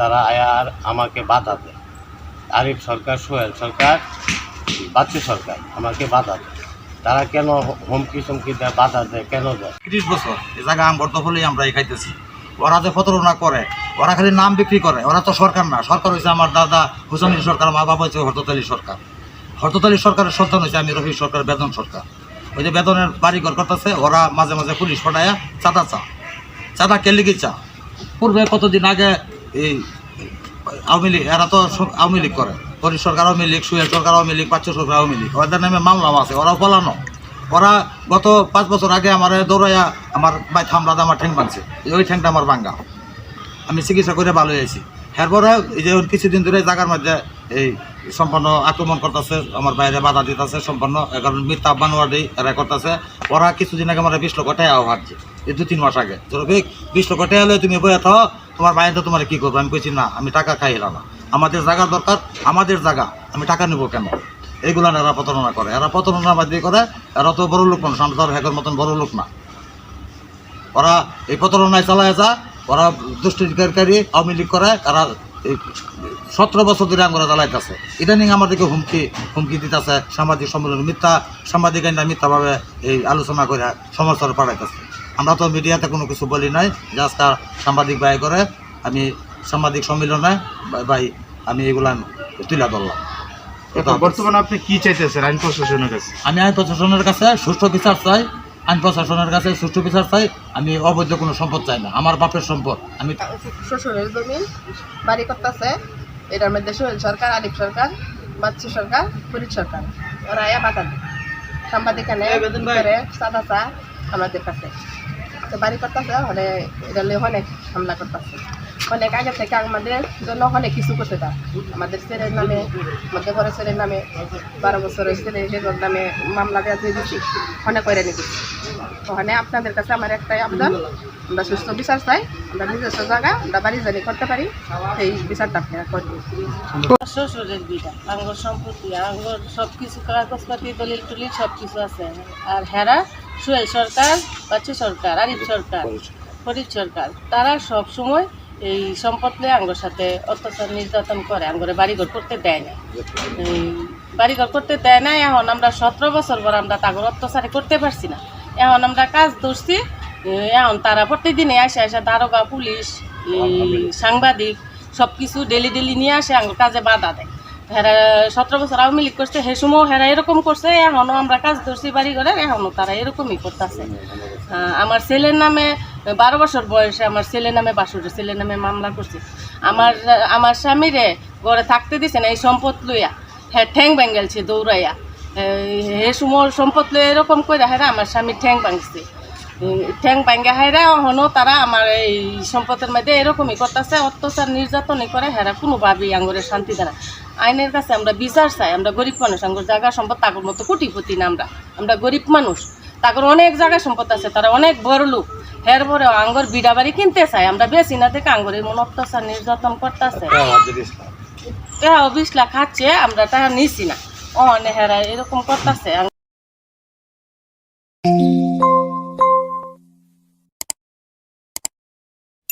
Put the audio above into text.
তারা আর আমাকে বাধা দেয়। আরিফ সরকার, সোহেল সরকার, বাচ্চু সরকার আমাকে বাধা দেয়। তারা কেন হুমকি চমকি দেয়, বাধা দেয়, কেন দেয়? 30 বছর এই জায়গা আম বর্তফলেই আমরা এই খাইতেছি। ওরা যে প্রতারণা করে, ওরা খালি নাম বিক্রি করে। ওরা তো সরকার না, সরকার হয়েছে আমার দাদা হুসাইন সরকার, মা বাবা হচ্ছে হরততালী সরকার। হরততালী সরকারের সন্তান হয়েছে আমি রফিক সরকার, বেতন সরকার। ওই যে বেতনের বাড়িঘর করতেছে, ওরা মাঝে মাঝে পুলিশ পাঠায় চাঁদা কেলিগি চা। পূর্বে কতদিন আগে এই আওয়ামী লীগ, এরা তো আওয়ামী লীগ করে, হরিশ সরকার আওয়ামী লীগ, সুহেল সরকার আওয়ামী লীগ, বাচ্চু সরকার আওয়ামী লীগ। ওদের নামে মামলাও আছে, ওরাও পলানো। ওরা গত 5 বছর আগে আমার দৌড়াইয়া আমার ভাই থামলাতে আমার ঠ্যাং ভাঙছে। ওই ঠ্যাংটা আমার ভাঙ্গা, আমি চিকিৎসা করে ভালো হয়েছি। এরপরে এই যে কিছুদিন ধরে জায়গার মধ্যে এই সম্পন্ন আক্রমণ করতেছে, আমার বাইরে বাধা দিতেছে সম্পন্ন, কারণ মিথ্যা বানোয়ারি এরা করতেছে। ওরা কিছুদিন আগে আমার 20 লক্ষ টাকা হারছে, এই 2-3 মাস আগে। জরবিক 20 লক্ষ টাকা হলে তুমি বইয়া থাও, তোমার বাইরে তোমার কী করবো? আমি কইছি না, আমি টাকা খাই না, আমাদের জায়গা দরকার, আমাদের জায়গা, আমি টাকা নেবো কেন? এইগুলো এরা প্রতারণা করে, এরা প্রতারণা বাদ দিয়ে করে। এরা তো বড় লোক মানুষ, আমরা তো হ্যাকের মতন বড় লোক না। ওরা এই প্রতারণায় চালায় যা, ওরা দুষ্কৃতিকারী আওয়ামী লীগ করে। এরা এই 17 বছর ধরে আমরা চালাইতেছে। ইদানিং আমাদেরকে হুমকি দিতেছে, সাংবাদিক সম্মেলন মিথ্যা, সাংবাদিক আইনটা মিথ্যাভাবে এই আলোচনা করে সমাচার পাঠাইতেছে। আমরা তো মিডিয়াতে কোনো কিছু বলি নাই, যে আজকে সাংবাদিক ভাই করে আমি সাংবাদিক সম্মেলনে ভাই আমি এগুলা তুলে ধরলাম। বর্তমানে আপনি কি চাইতেছেন আইন প্রশাসনের কাছে? আমি আইন প্রশাসনের কাছে সুষ্ঠু বিচার চাই, আইন প্রশাসনের কাছে সুষ্ঠু বিচার চাই। আমি অবৈধ কোনো সম্পদ চাই না, আমার বাপের সম্পদ। আমি শ্বশুরের জমিন বাড়ি করতেছে, এটার মধ্যে সোহেল সরকার, আরিফ সরকার, বাচ্চু সরকার, ফরিদ সরকার, ওরা বাধা দেয়। সাংবাদিক করে চাঁদা চা আমাদের কাছে তো বাড়ি করতেছে, মানে এটা অনেক হামলা করতেছে। অনেক আগে থেকে আমাদের জন্য অনেক কিছু করছে। তার আমাদের ছেলের নামে, আমাদের ঘরের ছেলের নামে 12 বছরের ছেলে সেগুলোর নামে মামলা দেওয়া দিয়ে দিচ্ছি, অনেক করে নিচ্ছি। ওখানে আপনাদের কাছে আমার একটাই আবেদন, আমরা সুস্থ বিচার চাই, আমরা নিজস্ব জায়গা আমরা বাড়ি জানি করতে পারি, এই বিচারটা আপনারা করবেন। শ্বশুরের বিটা আঙ্গর সম্পত্তি, আঙ্গর সব কিছু কাগজপাতি, দলিল টলিল সব কিছু আছে। আর হেরা সোহেল সরকার, বাচ্চু সরকার, আরিফ সরকার, ফরিদ সরকার, তারা সব সময় এই সম্পদ নিয়ে আঙ্গর সাথে অত্যাচার নির্যাতন করে, আঙ্গরে বাড়িঘর করতে দেয় না। এই বাড়িঘর করতে দেয় না। এখন আমরা 17 বছর পর আমরা তাগর অত্যাচারে করতে পারছি না। এখন আমরা কাজ ধরছি, এখন তারা প্রত্যেকদিনে আসে দারোগা, পুলিশ, সাংবাদিক সব কিছু ডেলি নিয়ে আসে, আঙ্গুর কাজে বাধা দেয়। হেরা 17 বছর আওয়ামী লীগ করছে, সে সময় হেরা এরকম করছে। এখনও আমরা কাজ ধরছি বাড়ি ঘরে, এখনও তারা এরকমই করতেছে। আমার ছেলের নামে 12 বছর বয়সে আমার ছেলের নামে, বাসুরের ছেলের নামে মামলা করছে। আমার স্বামীরে ঘরে থাকতে দিছে না, এই সম্পদ লইয়া হ্যাঁ ঠ্যাং ভাঙ্গেলছে দৌড়াইয়া। হে সময় সম্পদ লইয়া এরকম করে হেরা আমার স্বামীর ঠ্যাং ভাঙছে, ঠ্যাং ভাঙ্গা হেরা। এখনও তারা আমার এই সম্পদের মধ্যে এরকমই করতেছে, অত্যাচার নির্যাতনই করে। হেরা কোনোভাবেই আঙ্গুরের শান্তি দেয় না। আইনের কাছে আমরা বিচার চাই। আমরা গরিব মানুষ, আঙ্গুর জায়গা সম্পদ তাগর মতো কোটিপতি না, আমরা গরিব মানুষ। তাগর অনেক জায়গা সম্পদ আছে, তারা অনেক বড় লোক। হের পরে আঙ্গুর বিড়া বাড়ি কিনতে চাই, আমরা বেশি না থেকে আঙ্গুরের মন অত্যাচার নির্যাতন করতেছে। 20 লাখ খাচ্ছে, আমরা টাকা নিছি না। হেরা এরকম করতেছে।